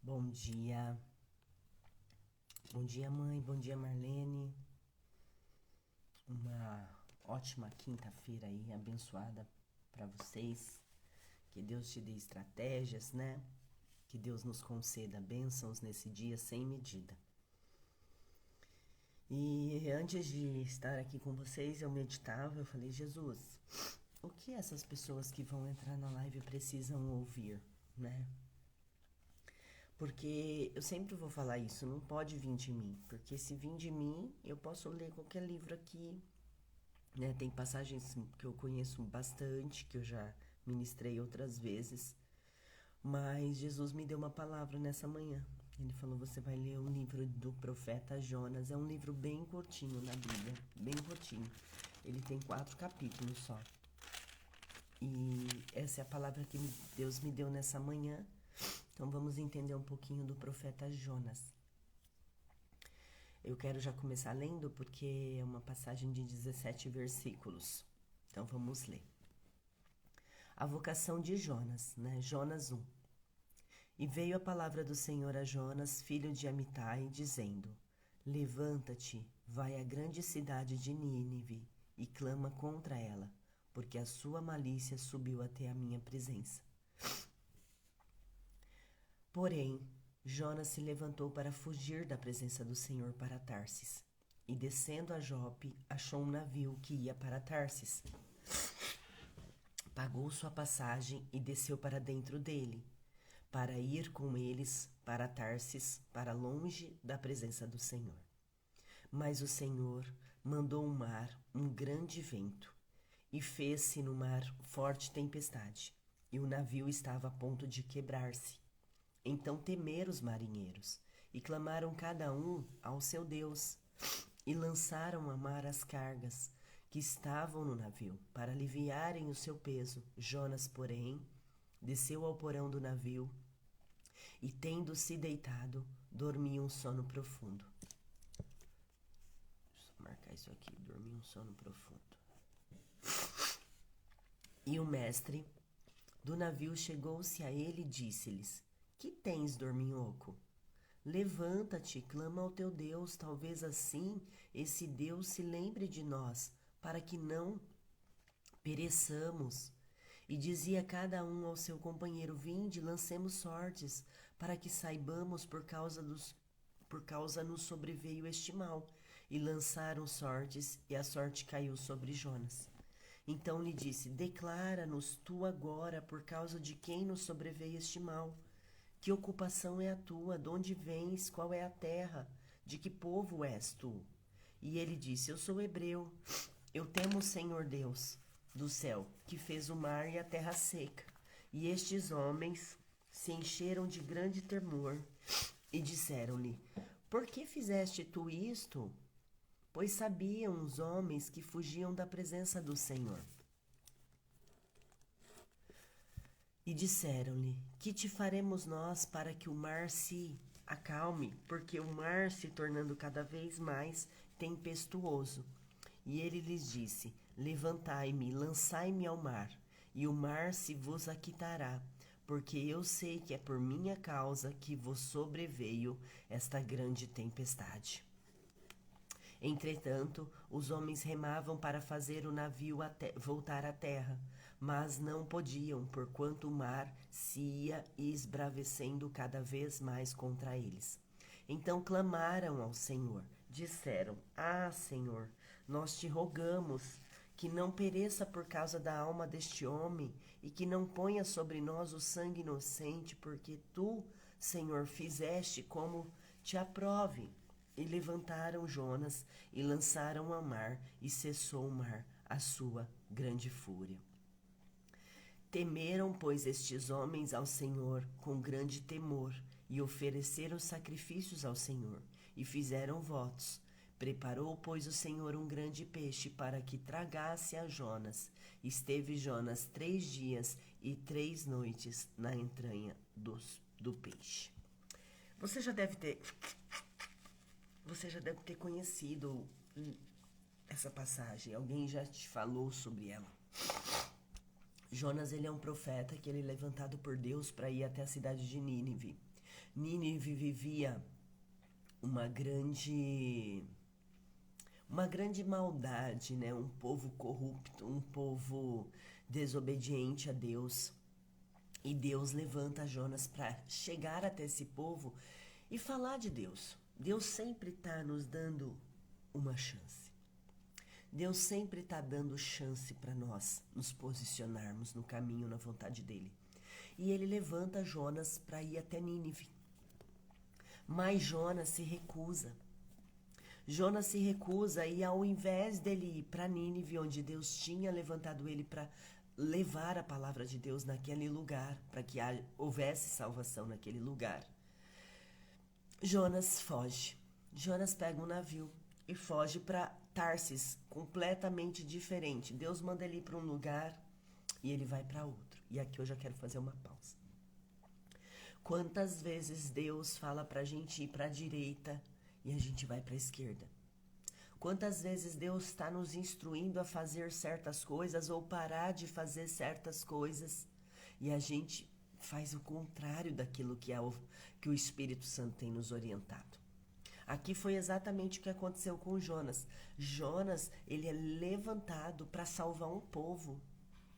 Bom dia. Bom dia, mãe. Bom dia, Marlene. Uma ótima quinta-feira aí, abençoada para vocês. Que Deus te dê estratégias, né? Que Deus nos conceda bênçãos nesse dia sem medida. E antes de estar aqui com vocês, eu meditava, eu falei, Jesus, o que essas pessoas que vão entrar na live precisam ouvir, né? Porque eu sempre vou falar isso, não pode vir de mim. Porque se vir de mim, eu posso ler qualquer livro aqui, né? Tem passagens que eu conheço bastante, que eu já ministrei outras vezes. Mas Jesus me deu uma palavra nessa manhã. Ele falou: você vai ler um livro do profeta Jonas. É um livro bem curtinho na Bíblia, bem curtinho. Ele tem 4 capítulos só. E essa é a palavra que Deus me deu nessa manhã. Então vamos entender um pouquinho do profeta Jonas. Eu quero já começar lendo porque é uma passagem de 17 versículos. Então vamos ler. A vocação de Jonas, né? Jonas 1. E veio a palavra do Senhor a Jonas, filho de Amitai, dizendo: levanta-te, vai à grande cidade de Nínive e clama contra ela, porque a sua malícia subiu até a minha presença. Porém, Jonas se levantou para fugir da presença do Senhor para Tarsis. E descendo a Jope, achou um navio que ia para Tarsis. Pagou sua passagem e desceu para dentro dele, para ir com eles para Tarsis, para longe da presença do Senhor. Mas o Senhor mandou o mar um grande vento, e fez-se no mar forte tempestade, e o navio estava a ponto de quebrar-se. Então temeram os marinheiros, e clamaram cada um ao seu Deus, e lançaram a mar as cargas que estavam no navio, para aliviarem o seu peso. Jonas, porém, desceu ao porão do navio, e tendo-se deitado, dormia um sono profundo. Deixa eu marcar isso aqui, dormia um sono profundo. E o mestre do navio chegou-se a ele e disse-lhes: que tens, dorminhoco? Levanta-te, clama ao teu Deus, talvez assim esse Deus se lembre de nós, para que não pereçamos. E dizia cada um ao seu companheiro: vinde, lancemos sortes, para que saibamos por causa nos sobreveio este mal. E lançaram sortes, e a sorte caiu sobre Jonas. Então lhe disse: declara-nos tu agora por causa de quem nos sobreveio este mal. Que ocupação é a tua? De onde vens? Qual é a terra? De que povo és tu? E ele disse: eu sou hebreu. Eu temo o Senhor Deus do céu, que fez o mar e a terra seca. E estes homens se encheram de grande temor e disseram-lhe: por que fizeste tu isto? Pois sabiam os homens que fugiam da presença do Senhor. E disseram-lhe: que te faremos nós para que o mar se acalme? Porque o mar se tornando cada vez mais tempestuoso. E ele lhes disse: levantai-me, lançai-me ao mar, e o mar se vos aquitará, porque eu sei que é por minha causa que vos sobreveio esta grande tempestade. Entretanto, os homens remavam para fazer o navio voltar à terra, mas não podiam, porquanto o mar se ia esbravecendo cada vez mais contra eles. Então clamaram ao Senhor, disseram: ah, Senhor, nós te rogamos que não pereça por causa da alma deste homem, e que não ponha sobre nós o sangue inocente, porque tu, Senhor, fizeste como te aprove. E levantaram Jonas e lançaram ao mar, e cessou o mar a sua grande fúria. Temeram, pois, estes homens ao Senhor com grande temor, e ofereceram sacrifícios ao Senhor, e fizeram votos. Preparou, pois, o Senhor um grande peixe para que tragasse a Jonas. Esteve Jonas 3 dias e 3 noites na entranha do peixe. Você já deve ter conhecido essa passagem. Alguém já te falou sobre ela. Jonas, ele é um profeta que ele é levantado por Deus para ir até a cidade de Nínive. Nínive vivia uma grande maldade, né? Um povo corrupto, um povo desobediente a Deus. E Deus levanta Jonas para chegar até esse povo e falar de Deus. Deus sempre está nos dando uma chance. Deus sempre está dando chance para nós nos posicionarmos no caminho, na vontade dele. E ele levanta Jonas para ir até Nínive. Mas Jonas se recusa. Jonas se recusa e ao invés dele ir para Nínive, onde Deus tinha levantado ele para levar a palavra de Deus naquele lugar, para que houvesse salvação naquele lugar, Jonas foge. Jonas pega um navio e foge para Tarsis, completamente diferente. Deus manda ele ir para um lugar e ele vai para outro. E aqui eu já quero fazer uma pausa. Quantas vezes Deus fala para a gente ir para a direita e a gente vai para a esquerda? Quantas vezes Deus está nos instruindo a fazer certas coisas ou parar de fazer certas coisas e a gente faz o contrário daquilo que o Espírito Santo tem nos orientado. Aqui foi exatamente o que aconteceu com Jonas. Jonas, ele é levantado para salvar um povo,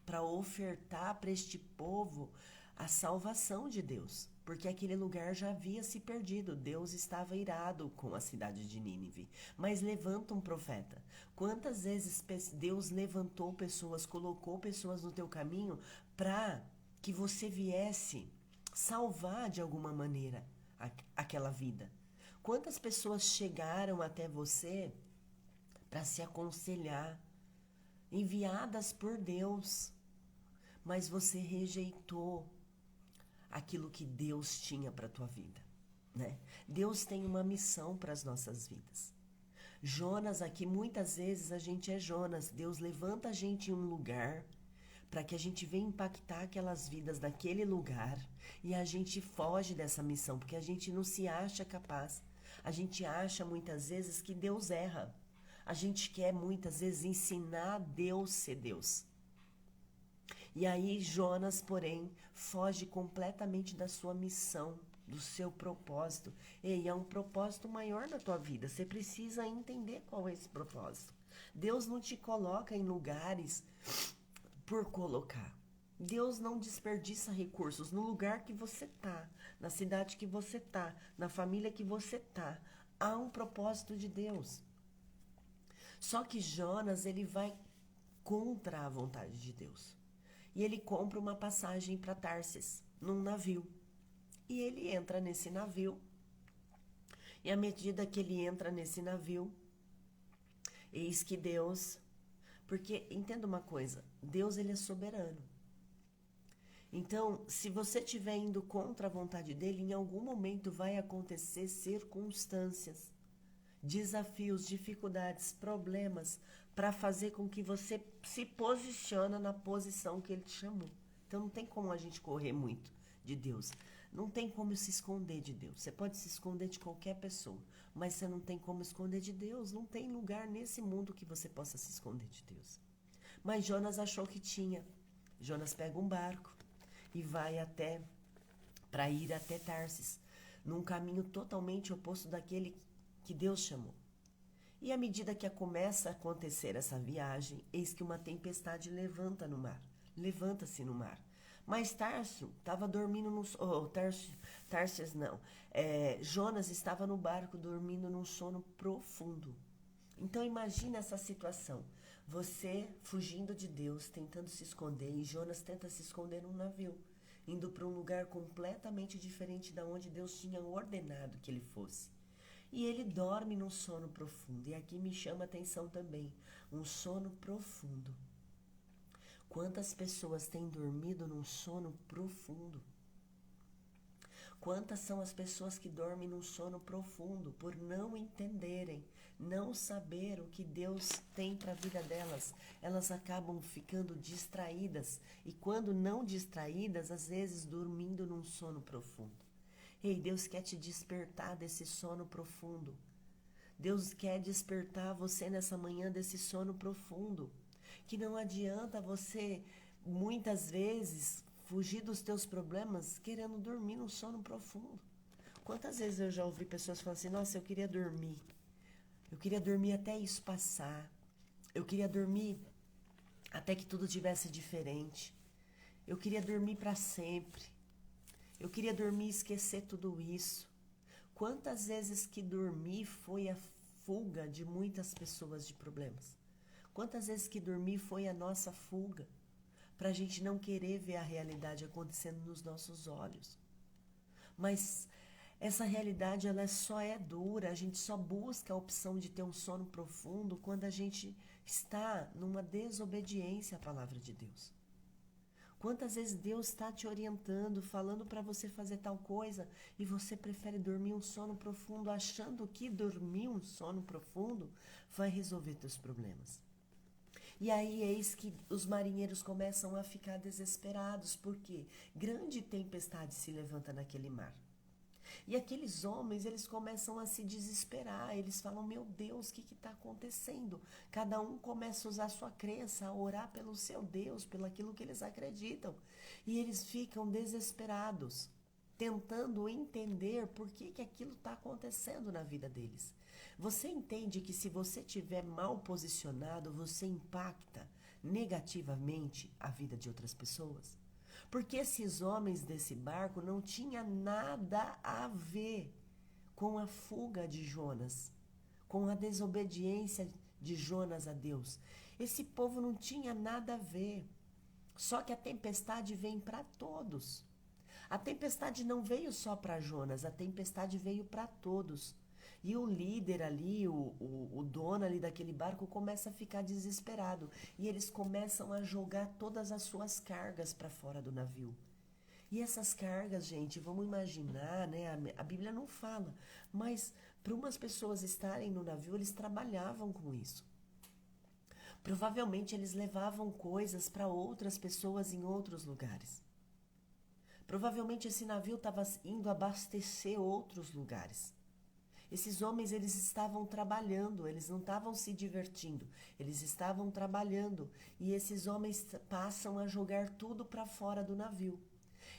para ofertar para este povo a salvação de Deus, porque aquele lugar já havia se perdido. Deus estava irado com a cidade de Nínive, mas levanta um profeta. Quantas vezes Deus levantou pessoas, colocou pessoas no teu caminho para que você viesse salvar de alguma maneira aquela vida? Quantas pessoas chegaram até você para se aconselhar, enviadas por Deus, mas você rejeitou aquilo que Deus tinha para a tua vida, né? Deus tem uma missão para as nossas vidas. Jonas aqui, muitas vezes a gente é Jonas. Deus levanta a gente em um lugar para que a gente venha impactar aquelas vidas daquele lugar e a gente foge dessa missão, porque a gente não se acha capaz. A gente acha muitas vezes que Deus erra. A gente quer muitas vezes ensinar a Deus ser Deus. E aí Jonas, porém, foge completamente da sua missão, do seu propósito. E é um propósito maior na tua vida. Você precisa entender qual é esse propósito. Deus não te coloca em lugares por colocar. Deus não desperdiça recursos. No lugar que você está, na cidade que você está, na família que você está, há um propósito de Deus. Só que Jonas, ele vai contra a vontade de Deus. E ele compra uma passagem para Tarsis, num navio. E ele entra nesse navio. E à medida que ele entra nesse navio, eis que Deus... Porque, entenda uma coisa, Deus, ele é soberano. Então, se você estiver indo contra a vontade dele, em algum momento vai acontecer circunstâncias, desafios, dificuldades, problemas, para fazer com que você se posicione na posição que ele te chamou. Então não tem como a gente correr muito de Deus. Não tem como se esconder de Deus. Você pode se esconder de qualquer pessoa, mas você não tem como esconder de Deus. Não tem lugar nesse mundo que você possa se esconder de Deus. Mas Jonas achou que tinha. Jonas pega um barco e vai para ir até Tarsis, num caminho totalmente oposto daquele que Deus chamou. E à medida que começa a acontecer essa viagem, eis que uma tempestade levanta-se no mar. Mas Tarso estava dormindo Jonas estava no barco dormindo num sono profundo. Então imagina essa situação, você fugindo de Deus, tentando se esconder, e Jonas tenta se esconder num navio, indo para um lugar completamente diferente da onde Deus tinha ordenado que ele fosse. E ele dorme num sono profundo. E aqui me chama a atenção também, um sono profundo. Quantas pessoas têm dormido num sono profundo? Quantas são as pessoas que dormem num sono profundo por não entenderem, não saber o que Deus tem para a vida delas? Elas acabam ficando distraídas e, quando não distraídas, às vezes dormindo num sono profundo. Ei, Deus quer te despertar desse sono profundo. Deus quer despertar você nessa manhã desse sono profundo. Que não adianta você, muitas vezes, fugir dos teus problemas querendo dormir num sono profundo. Quantas vezes eu já ouvi pessoas falando assim, nossa, eu queria dormir. Eu queria dormir até isso passar. Eu queria dormir até que tudo tivesse diferente. Eu queria dormir para sempre. Eu queria dormir e esquecer tudo isso. Quantas vezes que dormir foi a fuga de muitas pessoas de problemas? Quantas vezes que dormir foi a nossa fuga para a gente não querer ver a realidade acontecendo nos nossos olhos? Mas essa realidade ela só é dura, a gente só busca a opção de ter um sono profundo quando a gente está numa desobediência à palavra de Deus. Quantas vezes Deus está te orientando, falando para você fazer tal coisa e você prefere dormir um sono profundo, achando que dormir um sono profundo vai resolver teus problemas? E aí eis que os marinheiros começam a ficar desesperados, porque grande tempestade se levanta naquele mar. E aqueles homens, eles começam a se desesperar, eles falam, meu Deus, o que está acontecendo? Cada um começa a usar a sua crença, a orar pelo seu Deus, pelo aquilo que eles acreditam. E eles ficam desesperados, tentando entender por que aquilo está acontecendo na vida deles. Você entende que se você estiver mal posicionado, você impacta negativamente a vida de outras pessoas? Porque esses homens desse barco não tinham nada a ver com a fuga de Jonas, com a desobediência de Jonas a Deus. Esse povo não tinha nada a ver. Só que a tempestade vem para todos. A tempestade não veio só para Jonas, a tempestade veio para todos. E o líder ali, o dono ali daquele barco começa a ficar desesperado. E eles começam a jogar todas as suas cargas para fora do navio. E essas cargas, gente, vamos imaginar, né? A Bíblia não fala, mas para umas pessoas estarem no navio, eles trabalhavam com isso. Provavelmente eles levavam coisas para outras pessoas em outros lugares. Provavelmente esse navio estava indo abastecer outros lugares. Esses homens, eles estavam trabalhando, eles não estavam se divertindo, eles estavam trabalhando. E esses homens passam a jogar tudo para fora do navio.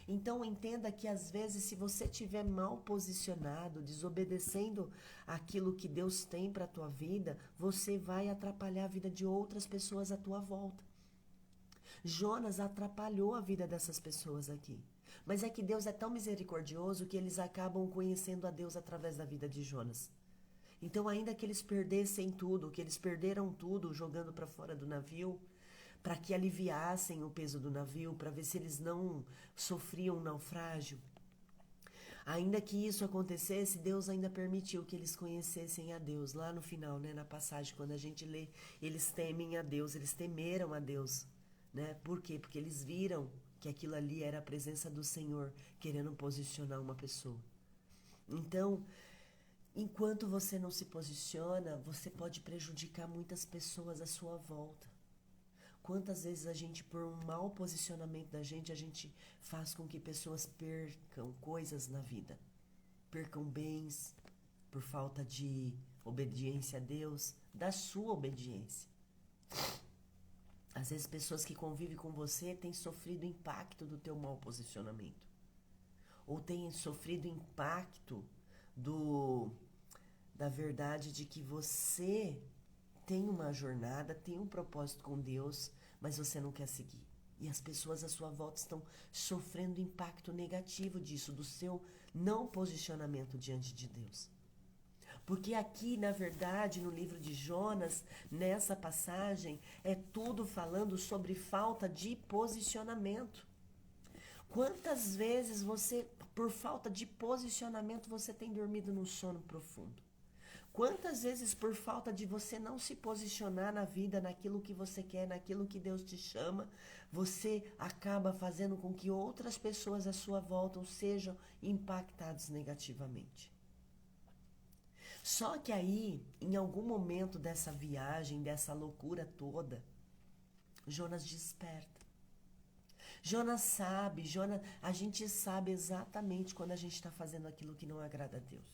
Então entenda que às vezes se você estiver mal posicionado, desobedecendo aquilo que Deus tem para a tua vida, você vai atrapalhar a vida de outras pessoas à tua volta. Jonas atrapalhou a vida dessas pessoas aqui. Mas é que Deus é tão misericordioso que eles acabam conhecendo a Deus através da vida de Jonas. Então, ainda que eles perdessem tudo, que eles perderam tudo jogando para fora do navio, para que aliviassem o peso do navio, para ver se eles não sofriam um naufrágio. Ainda que isso acontecesse, Deus ainda permitiu que eles conhecessem a Deus. Lá no final, né, na passagem, quando a gente lê, eles temem a Deus, eles temeram a Deus. Né? Por quê? Porque eles viram que aquilo ali era a presença do Senhor querendo posicionar uma pessoa. Então, enquanto você não se posiciona, você pode prejudicar muitas pessoas à sua volta. Quantas vezes a gente, por um mau posicionamento da gente, a gente faz com que pessoas percam coisas na vida. Percam bens por falta de obediência a Deus, da sua obediência. Às vezes pessoas que convivem com você têm sofrido impacto do teu mau posicionamento. Ou têm sofrido impacto da verdade de que você tem uma jornada, tem um propósito com Deus, mas você não quer seguir. E as pessoas à sua volta estão sofrendo impacto negativo disso, do seu não posicionamento diante de Deus. Porque aqui, na verdade, no livro de Jonas, nessa passagem, é tudo falando sobre falta de posicionamento. Quantas vezes você, por falta de posicionamento, você tem dormido num sono profundo? Quantas vezes, por falta de você não se posicionar na vida, naquilo que você quer, naquilo que Deus te chama, você acaba fazendo com que outras pessoas à sua volta sejam impactadas negativamente? Só que aí, em algum momento dessa viagem, dessa loucura toda, Jonas desperta. Jonas sabe, a gente sabe exatamente quando a gente está fazendo aquilo que não agrada a Deus.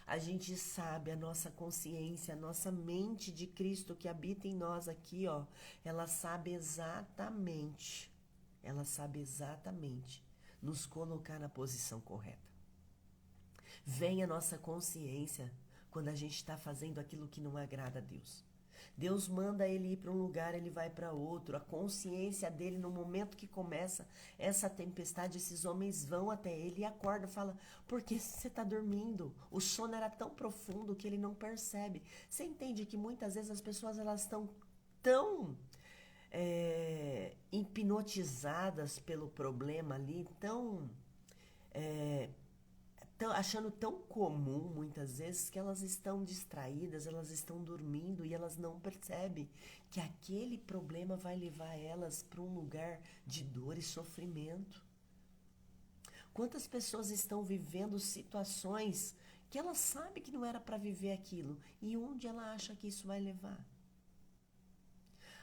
A gente sabe, a nossa consciência, a nossa mente de Cristo que habita em nós aqui, ó, ela sabe exatamente nos colocar na posição correta. Vem a nossa consciência quando a gente está fazendo aquilo que não agrada a Deus. Deus manda ele ir para um lugar, ele vai para outro. A consciência dele, no momento que começa essa tempestade, esses homens vão até ele e acordam, fala: por que você está dormindo? O sono era tão profundo que ele não percebe. Você entende que muitas vezes as pessoas elas estão tão hipnotizadas pelo problema ali, achando tão comum muitas vezes que elas estão distraídas, elas estão dormindo e elas não percebem que aquele problema vai levar elas para um lugar de dor e sofrimento. Quantas pessoas estão vivendo situações que ela sabe que não era para viver aquilo e onde ela acha que isso vai levar?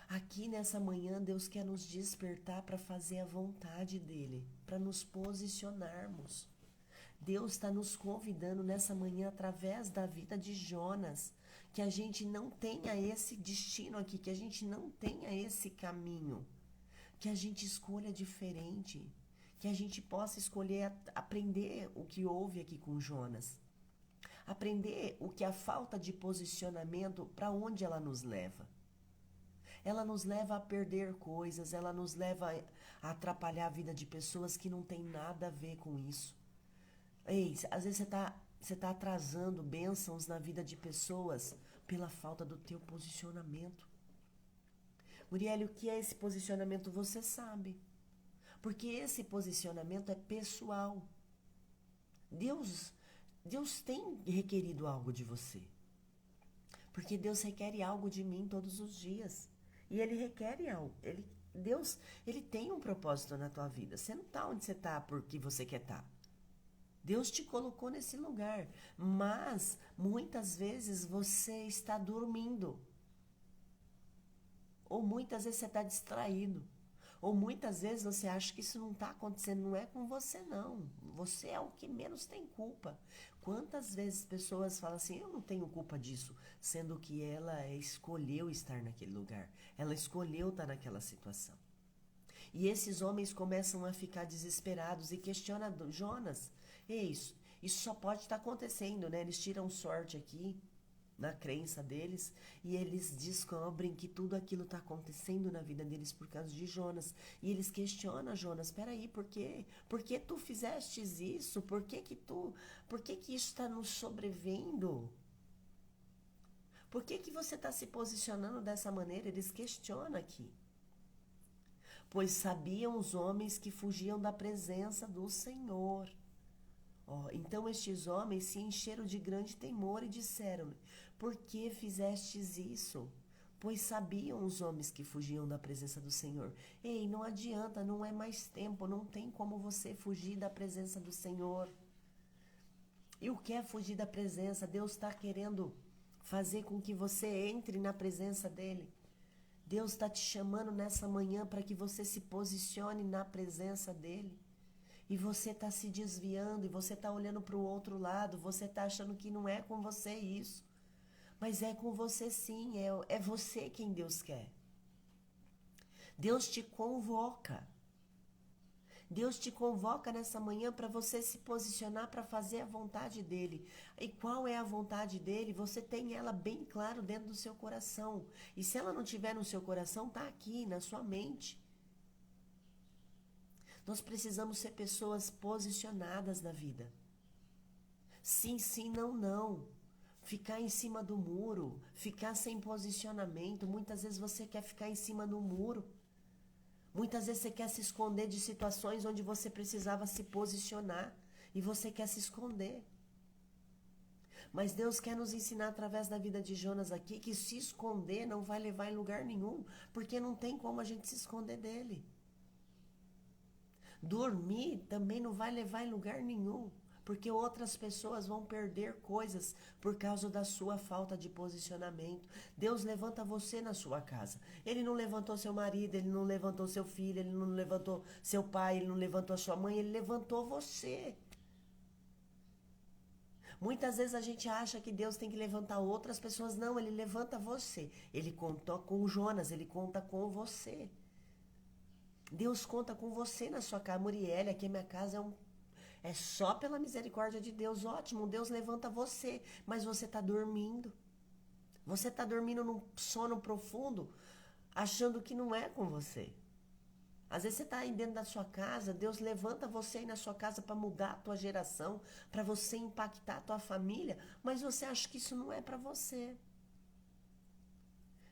Aqui nessa manhã Deus quer nos despertar para fazer a vontade dele, para nos posicionarmos. Deus está nos convidando nessa manhã através da vida de Jonas, que a gente não tenha esse destino aqui, que a gente não tenha esse caminho, que a gente escolha diferente, que a gente possa escolher aprender o que houve aqui com Jonas, aprender o que a falta de posicionamento, para onde ela nos leva. Ela nos leva a perder coisas, ela nos leva a atrapalhar a vida de pessoas que não tem nada a ver com isso. Ei, às vezes você tá atrasando bênçãos na vida de pessoas pela falta do teu posicionamento. Muriel, o que é esse posicionamento? Você sabe. Porque esse posicionamento é pessoal. Deus tem requerido algo de você. Porque Deus requer algo de mim todos os dias. E Ele requer algo. Deus, Ele tem um propósito na tua vida. Você não está onde você está porque você quer estar. Deus te colocou nesse lugar, mas muitas vezes você está dormindo. Ou muitas vezes você está distraído. Ou muitas vezes você acha que isso não está acontecendo, não é com você não. Você é o que menos tem culpa. Quantas vezes pessoas falam assim, eu não tenho culpa disso, sendo que ela escolheu estar naquele lugar. Ela escolheu estar naquela situação. E esses homens começam a ficar desesperados e questionam Jonas. Isso só pode estar acontecendo, né? Eles tiram sorte aqui, na crença deles, e eles descobrem que tudo aquilo está acontecendo na vida deles por causa de Jonas. E eles questionam Jonas, peraí, por quê? Por que tu fizestes isso? Por que isso está nos sobrevendo? Por que você está se posicionando dessa maneira? Eles questionam aqui. Pois sabiam os homens que fugiam da presença do Senhor. Então estes homens se encheram de grande temor e disseram-lhe, por que fizestes isso? Pois sabiam os homens que fugiam da presença do Senhor. Ei, não adianta, não é mais tempo, não tem como você fugir da presença do Senhor. E o que é fugir da presença? Deus está querendo fazer com que você entre na presença dEle. Deus está te chamando nessa manhã para que você se posicione na presença dEle. E você está se desviando, e você está olhando para o outro lado, você está achando que não é com você isso. Mas é com você sim, é você quem Deus quer. Deus te convoca. Deus te convoca nessa manhã para você se posicionar para fazer a vontade dEle. E qual é a vontade dEle? Você tem ela bem claro dentro do seu coração. E se ela não estiver no seu coração, está aqui, na sua mente. Nós precisamos ser pessoas posicionadas na vida. Sim, sim, não, não. Ficar em cima do muro, ficar sem posicionamento. Muitas vezes você quer ficar em cima do muro. Muitas vezes você quer se esconder de situações onde você precisava se posicionar e você quer se esconder. Mas Deus quer nos ensinar através da vida de Jonas aqui que se esconder não vai levar em lugar nenhum, porque não tem como a gente se esconder dele. Dormir também não vai levar em lugar nenhum, porque outras pessoas vão perder coisas por causa da sua falta de posicionamento. Deus levanta você na sua casa. Ele não levantou seu marido, ele não levantou seu filho, ele não levantou seu pai, ele não levantou a sua mãe, ele levantou você. Muitas vezes a gente acha que Deus tem que levantar outras pessoas. Não, ele levanta você. Ele contou com Jonas, ele conta com você. Deus conta com você na sua casa. Muriel, aqui a minha casa É só pela misericórdia de Deus, ótimo, Deus levanta você, mas você está dormindo. Você está dormindo num sono profundo, achando que não é com você. Às vezes você está aí dentro da sua casa, Deus levanta você aí na sua casa para mudar a tua geração, para você impactar a tua família, mas você acha que isso não é para você.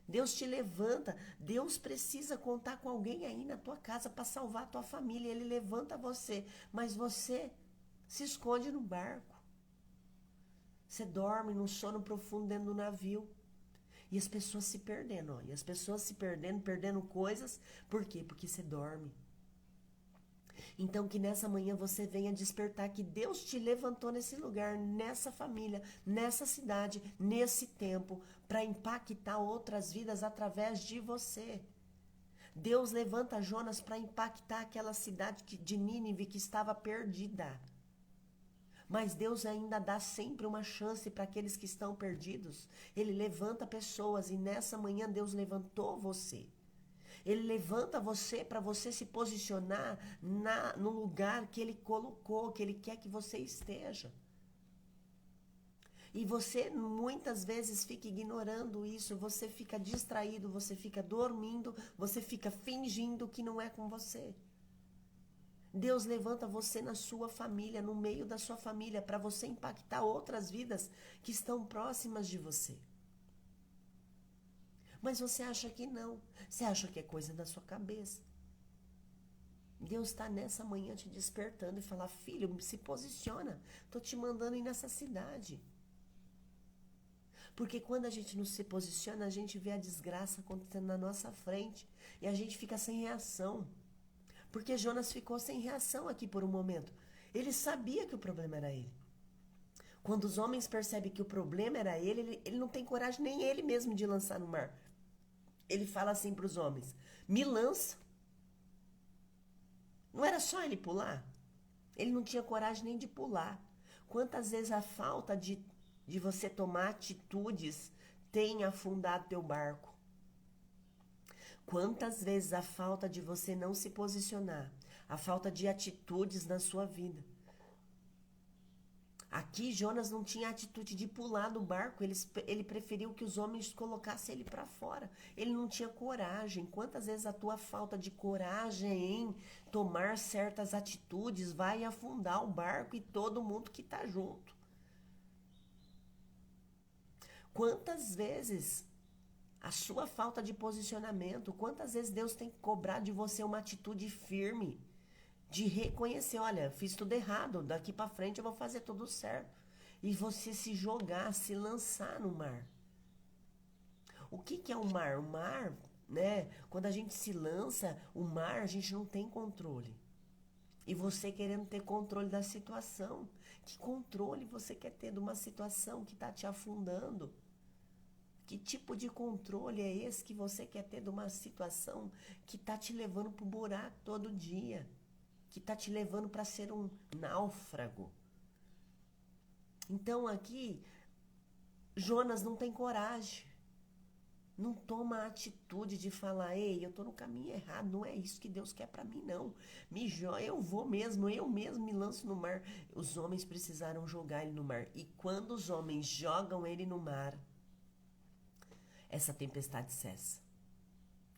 Deus te levanta, Deus precisa contar com alguém aí na tua casa para salvar a tua família, Ele levanta você, mas você se esconde no barco. Você dorme num sono profundo dentro do navio. E as pessoas se perdendo, ó. E as pessoas se perdendo, perdendo coisas. Por quê? Porque você dorme. Então que nessa manhã você venha despertar que Deus te levantou nesse lugar, nessa família, nessa cidade, nesse tempo, para impactar outras vidas através de você. Deus levanta Jonas para impactar aquela cidade de Nínive que estava perdida. Mas Deus ainda dá sempre uma chance para aqueles que estão perdidos. Ele levanta pessoas e nessa manhã Deus levantou você. Ele levanta você para você se posicionar no lugar que Ele colocou, que Ele quer que você esteja. E você muitas vezes fica ignorando isso, você fica distraído, você fica dormindo, você fica fingindo que não é com você. Deus levanta você na sua família, no meio da sua família, para você impactar outras vidas que estão próximas de você. Mas você acha que não. Você acha que é coisa da sua cabeça. Deus está nessa manhã te despertando e fala: filho, se posiciona. Estou te mandando ir nessa cidade. Porque quando a gente não se posiciona, a gente vê a desgraça acontecendo na nossa frente. E a gente fica sem reação. Porque Jonas ficou sem reação aqui por um momento. Ele sabia que o problema era ele. Quando os homens percebem que o problema era ele não tem coragem nem ele mesmo de lançar no mar. Ele fala assim para os homens: me lança. Não era só ele pular? Ele não tinha coragem nem de pular. Quantas vezes a falta de você tomar atitudes tem afundado teu barco? Quantas vezes a falta de você não se posicionar, a falta de atitudes na sua vida? Aqui Jonas não tinha atitude de pular do barco, ele preferiu que os homens colocassem ele para fora. Ele não tinha coragem. Quantas vezes a tua falta de coragem em tomar certas atitudes vai afundar o barco e todo mundo que está junto? Quantas vezes a sua falta de posicionamento, quantas vezes Deus tem que cobrar de você uma atitude firme, de reconhecer: olha, fiz tudo errado, daqui para frente eu vou fazer tudo certo. E você se jogar, se lançar no mar. O que é o mar? O mar, né? Quando a gente se lança, o mar a gente não tem controle. E você querendo ter controle da situação. Que controle você quer ter de uma situação que está te afundando? Que tipo de controle é esse que você quer ter de uma situação que está te levando para o buraco todo dia? Que está te levando para ser um náufrago? Então aqui, Jonas não tem coragem. Não toma a atitude de falar: ei, eu estou no caminho errado, não é isso que Deus quer para mim, não. Eu vou mesmo, eu mesmo me lanço no mar. Os homens precisaram jogar ele no mar. E quando os homens jogam ele no mar, essa tempestade cessa.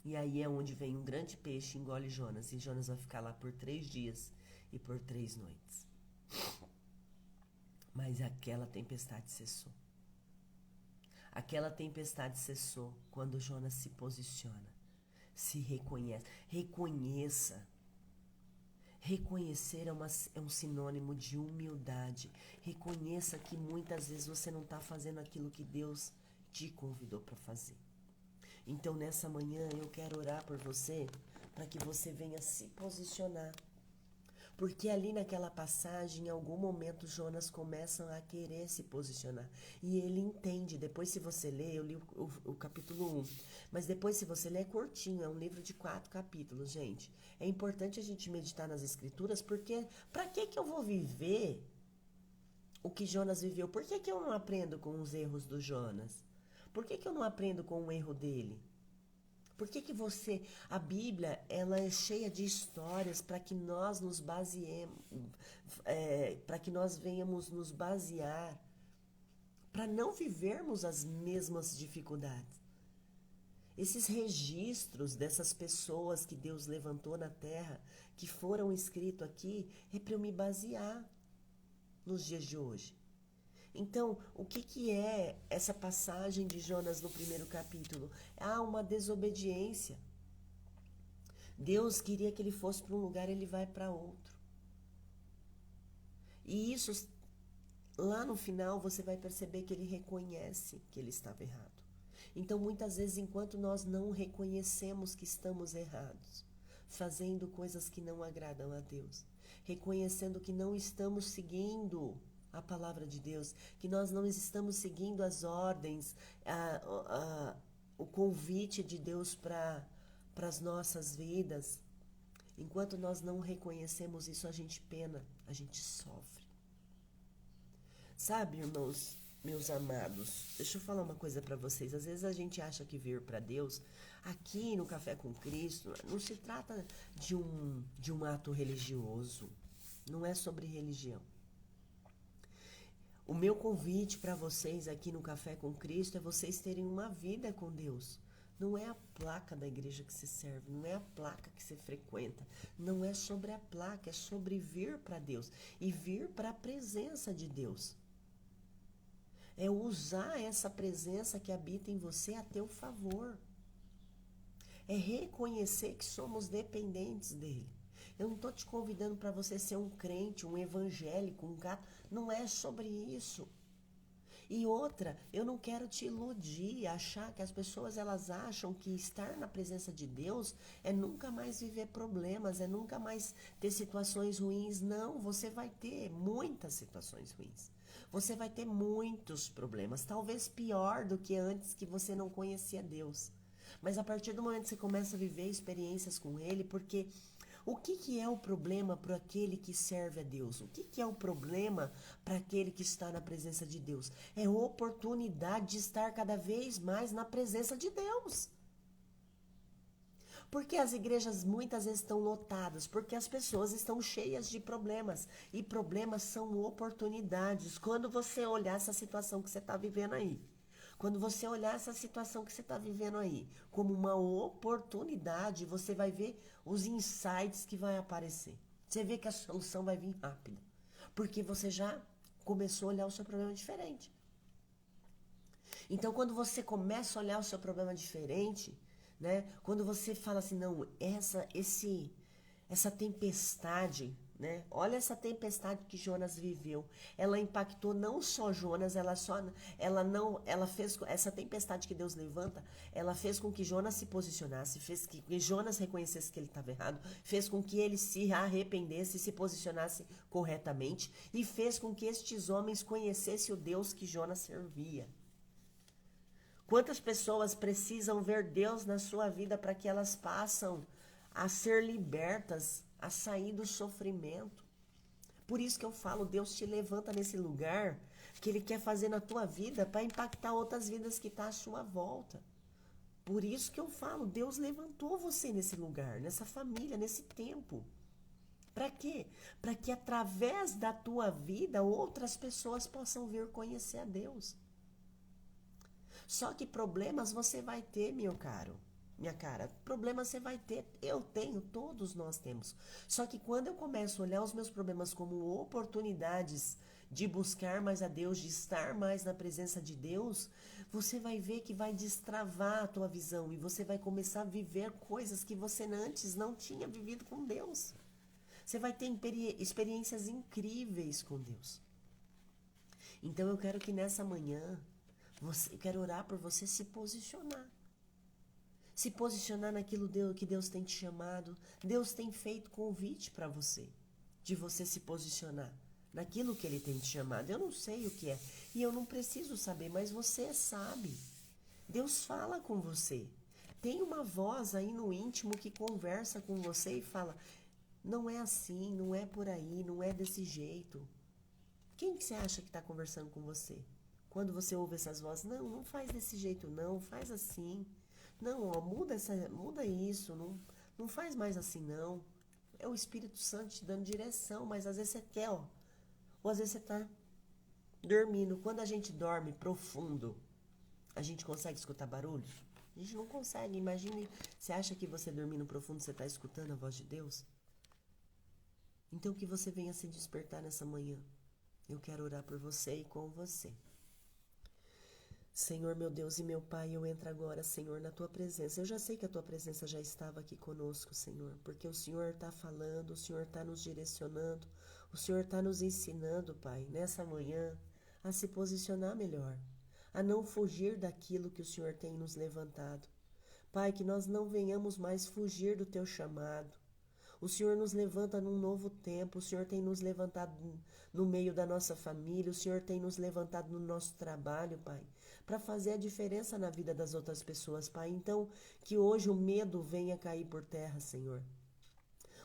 E aí é onde vem um grande peixe e engole Jonas. E Jonas vai ficar lá por 3 dias e por 3 noites. Mas aquela tempestade cessou. Aquela tempestade cessou quando Jonas se posiciona, se reconhece. Reconheça. Reconhecer é um sinônimo de humildade. Reconheça que muitas vezes você não está fazendo aquilo que Deus te convidou para fazer. Então nessa manhã eu quero orar por você, para que você venha se posicionar. Porque ali naquela passagem, em algum momento, Jonas começa a querer se posicionar. E ele entende. Depois, se você ler, eu li o capítulo 1. Mas depois, se você ler, é curtinho. É um livro de 4 capítulos, gente. É importante a gente meditar nas escrituras, porque para que eu vou viver o que Jonas viveu? Por que eu não aprendo com os erros do Jonas? Por que eu não aprendo com o erro dele? Por que que a Bíblia, ela é cheia de histórias para que nós nos baseemos, para que nós venhamos nos basear, para não vivermos as mesmas dificuldades. Esses registros dessas pessoas que Deus levantou na terra, que foram escritos aqui, é para eu me basear nos dias de hoje. Então, o que é essa passagem de Jonas no primeiro capítulo? Há uma desobediência. Deus queria que ele fosse para um lugar, ele vai para outro. E isso, lá no final, você vai perceber que ele reconhece que ele estava errado. Então, muitas vezes, enquanto nós não reconhecemos que estamos errados, fazendo coisas que não agradam a Deus, reconhecendo que não estamos seguindo a palavra de Deus, que nós não estamos seguindo as ordens, o convite de Deus para as nossas vidas, enquanto nós não reconhecemos isso, a gente pena, a gente sofre. Sabe, irmãos, meus amados, deixa eu falar uma coisa para vocês. Às vezes a gente acha que vir para Deus, aqui no Café com Cristo, não se trata de um ato religioso. Não é sobre religião. O meu convite para vocês aqui no Café com Cristo é vocês terem uma vida com Deus. Não é a placa da igreja que se serve, não é a placa que se frequenta. Não é sobre a placa, é sobre vir para Deus e vir para a presença de Deus. É usar essa presença que habita em você a teu favor. É reconhecer que somos dependentes dele. Eu não estou te convidando para você ser um crente, um evangélico, um gato. Não é sobre isso. E outra, eu não quero te iludir, achar que as pessoas elas acham que estar na presença de Deus é nunca mais viver problemas, é nunca mais ter situações ruins. Não, você vai ter muitas situações ruins. Você vai ter muitos problemas, talvez pior do que antes que você não conhecia Deus. Mas a partir do momento que você começa a viver experiências com Ele, porque o que é o problema para aquele que serve a Deus? O que é o problema para aquele que está na presença de Deus? É a oportunidade de estar cada vez mais na presença de Deus. Porque as igrejas muitas vezes estão lotadas, porque as pessoas estão cheias de problemas. E problemas são oportunidades. Quando você olhar essa situação que você está vivendo aí, quando você olhar essa situação que você está vivendo aí como uma oportunidade, você vai ver os insights que vai aparecer. Você vê que a solução vai vir rápida. Porque você já começou a olhar o seu problema diferente. Então, quando você começa a olhar o seu problema diferente, né? Quando você fala assim, não, essa tempestade, né? Olha essa tempestade que Jonas viveu. Ela impactou não só Jonas, ela fez essa tempestade que Deus levanta, ela fez com que Jonas se posicionasse, fez que Jonas reconhecesse que ele estava errado, fez com que ele se arrependesse e se posicionasse corretamente e fez com que estes homens conhecessem o Deus que Jonas servia. Quantas pessoas precisam ver Deus na sua vida para que elas passem a ser libertas, a sair do sofrimento? Por isso que eu falo, Deus te levanta nesse lugar que Ele quer fazer na tua vida para impactar outras vidas que estão à sua volta. Por isso que eu falo, Deus levantou você nesse lugar, nessa família, nesse tempo. Para quê? Para que através da tua vida outras pessoas possam vir conhecer a Deus. Só que problemas você vai ter, meu caro, minha cara. Problemas você vai ter, eu tenho, todos nós temos. Só que quando eu começo a olhar os meus problemas como oportunidades de buscar mais a Deus, de estar mais na presença de Deus, você vai ver que vai destravar a tua visão e você vai começar a viver coisas que você antes não tinha vivido com Deus. Você vai ter experiências incríveis com Deus. Então eu quero que nessa manhã, eu quero orar por você se posicionar. Se posicionar naquilo que Deus tem te chamado. Deus tem feito convite para você, de você se posicionar naquilo que Ele tem te chamado. Eu não sei o que é, e eu não preciso saber, mas você sabe. Deus fala com você. Tem uma voz aí no íntimo que conversa com você e fala, não é assim, não é por aí, não é desse jeito. Quem que você acha que está conversando com você? Quando você ouve essas vozes, não faz desse jeito não, faz assim. Não, ó, muda isso, não faz mais assim não. É o Espírito Santo te dando direção, mas às vezes você quer, ó. Ou às vezes você tá dormindo. Quando a gente dorme profundo, a gente consegue escutar barulhos? A gente não consegue. Imagine, você acha que você dormindo profundo, você está escutando a voz de Deus? Então que você venha se despertar nessa manhã. Eu quero orar por você e com você. Senhor, meu Deus e meu Pai, eu entro agora, Senhor, na Tua presença. Eu já sei que a Tua presença já estava aqui conosco, Senhor, porque o Senhor está falando, o Senhor está nos direcionando, o Senhor está nos ensinando, Pai, nessa manhã, a se posicionar melhor, a não fugir daquilo que o Senhor tem nos levantado. Pai, que nós não venhamos mais fugir do Teu chamado. O Senhor nos levanta num novo tempo, o Senhor tem nos levantado no meio da nossa família, o Senhor tem nos levantado no nosso trabalho, Pai, para fazer a diferença na vida das outras pessoas, Pai. Então, que hoje o medo venha cair por terra, Senhor.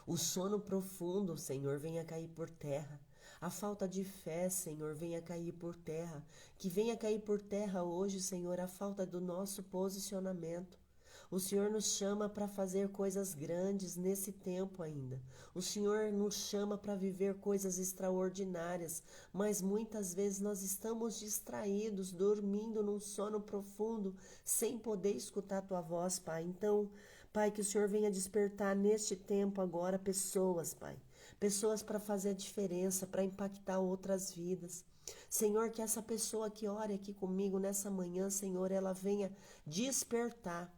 O sono profundo, Senhor, venha cair por terra. A falta de fé, Senhor, venha cair por terra. Que venha cair por terra hoje, Senhor, a falta do nosso posicionamento. O Senhor nos chama para fazer coisas grandes nesse tempo ainda. O Senhor nos chama para viver coisas extraordinárias, mas muitas vezes nós estamos distraídos, dormindo num sono profundo, sem poder escutar a Tua voz, Pai. Então, Pai, que o Senhor venha despertar neste tempo agora pessoas, Pai. Pessoas para fazer a diferença, para impactar outras vidas. Senhor, que essa pessoa que ore aqui comigo nessa manhã, Senhor, ela venha despertar.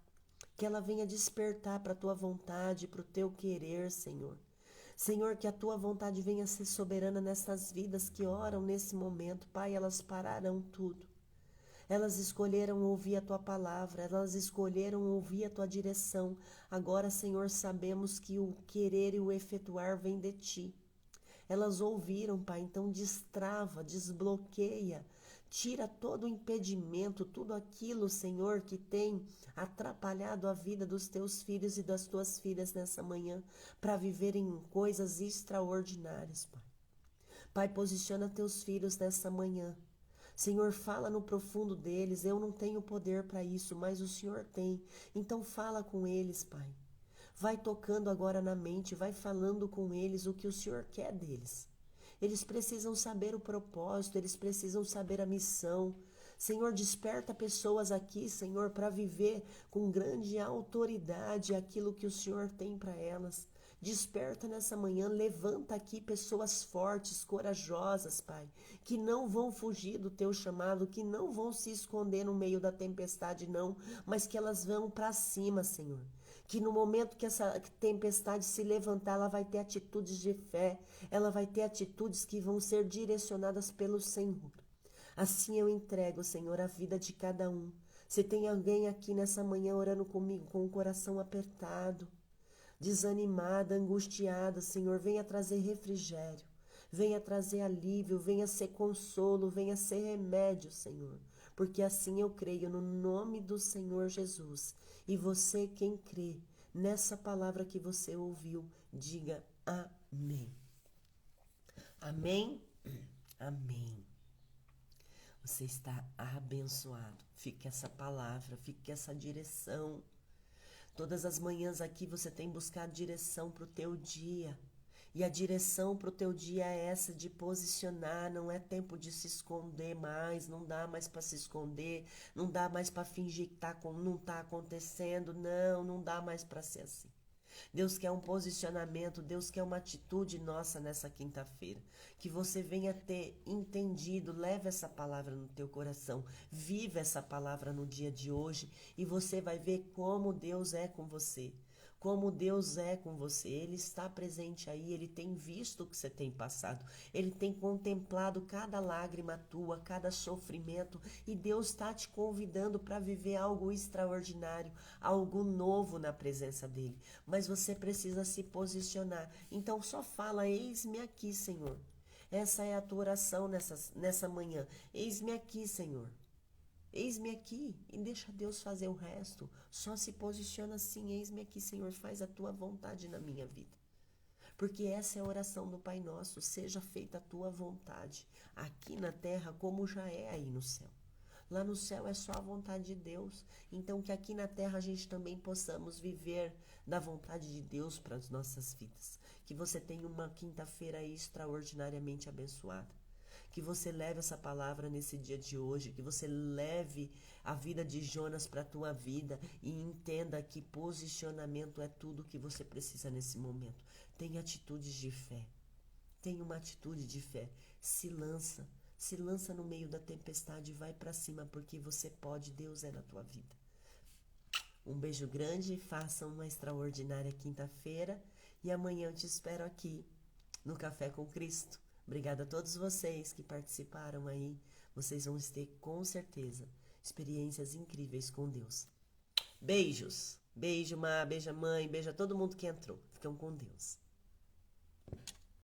Que ela venha despertar para a Tua vontade, para o Teu querer, Senhor. Senhor, que a Tua vontade venha ser soberana nessas vidas que oram nesse momento. Pai, elas pararão tudo. Elas escolheram ouvir a Tua palavra, elas escolheram ouvir a Tua direção. Agora, Senhor, sabemos que o querer e o efetuar vem de Ti. Elas ouviram, Pai, então destrava, desbloqueia, tira todo o impedimento, tudo aquilo, Senhor, que tem atrapalhado a vida dos Teus filhos e das Tuas filhas nessa manhã, para viverem coisas extraordinárias, Pai. Pai, posiciona Teus filhos nessa manhã. Senhor, fala no profundo deles. Eu não tenho poder para isso, mas o Senhor tem. Então fala com eles, Pai. Vai tocando agora na mente, vai falando com eles o que o Senhor quer deles. Eles precisam saber o propósito, eles precisam saber a missão. Senhor, desperta pessoas aqui, Senhor, para viver com grande autoridade aquilo que o Senhor tem para elas. Desperta nessa manhã, levanta aqui pessoas fortes, corajosas, Pai, que não vão fugir do Teu chamado, que não vão se esconder no meio da tempestade, não, mas que elas vão para cima, Senhor. Que no momento que essa tempestade se levantar, ela vai ter atitudes de fé, ela vai ter atitudes que vão ser direcionadas pelo Senhor. Assim eu entrego, Senhor, a vida de cada um. Se tem alguém aqui nessa manhã orando comigo com o coração apertado, desanimada, angustiada, Senhor, venha trazer refrigério, venha trazer alívio, venha ser consolo, venha ser remédio, Senhor. Porque assim eu creio no nome do Senhor Jesus. E você, quem crê nessa palavra que você ouviu, diga amém. Amém? Amém. Você está abençoado. Fique essa palavra, fique essa direção. Todas as manhãs aqui você tem buscado direção para o teu dia. E a direção para o teu dia é essa de posicionar, não é tempo de se esconder mais, não dá mais para se esconder, não dá mais para fingir que não está acontecendo, não dá mais para ser assim. Deus quer um posicionamento, Deus quer uma atitude nossa nessa quinta-feira. Que você venha ter entendido, leve essa palavra no teu coração, viva essa palavra no dia de hoje e você vai ver como Deus é com você. Como Deus é com você, Ele está presente aí, Ele tem visto o que você tem passado, Ele tem contemplado cada lágrima tua, cada sofrimento, e Deus está te convidando para viver algo extraordinário, algo novo na presença dEle. Mas você precisa se posicionar, então só fala, eis-me aqui, Senhor. Essa é a tua oração nessa manhã, eis-me aqui, Senhor. Eis-me aqui e deixa Deus fazer o resto. Só se posiciona assim, eis-me aqui, Senhor, faz a tua vontade na minha vida. Porque essa é a oração do Pai Nosso, seja feita a tua vontade, aqui na terra como já é aí no céu. Lá no céu é só a vontade de Deus. Então que aqui na terra a gente também possamos viver da vontade de Deus para as nossas vidas. Que você tenha uma quinta-feira extraordinariamente abençoada. Que você leve essa palavra nesse dia de hoje, que você leve a vida de Jonas para a tua vida e entenda que posicionamento é tudo que você precisa nesse momento. Tenha atitudes de fé. Tenha uma atitude de fé. Se lança no meio da tempestade e vai para cima porque você pode, Deus é na tua vida. Um beijo grande, faça uma extraordinária quinta-feira e amanhã eu te espero aqui no Café com Cristo. Obrigada a todos vocês que participaram aí. Vocês vão ter com certeza experiências incríveis com Deus. Beijos. Beijo, Má, beija, mãe, beija todo mundo que entrou. Ficam com Deus.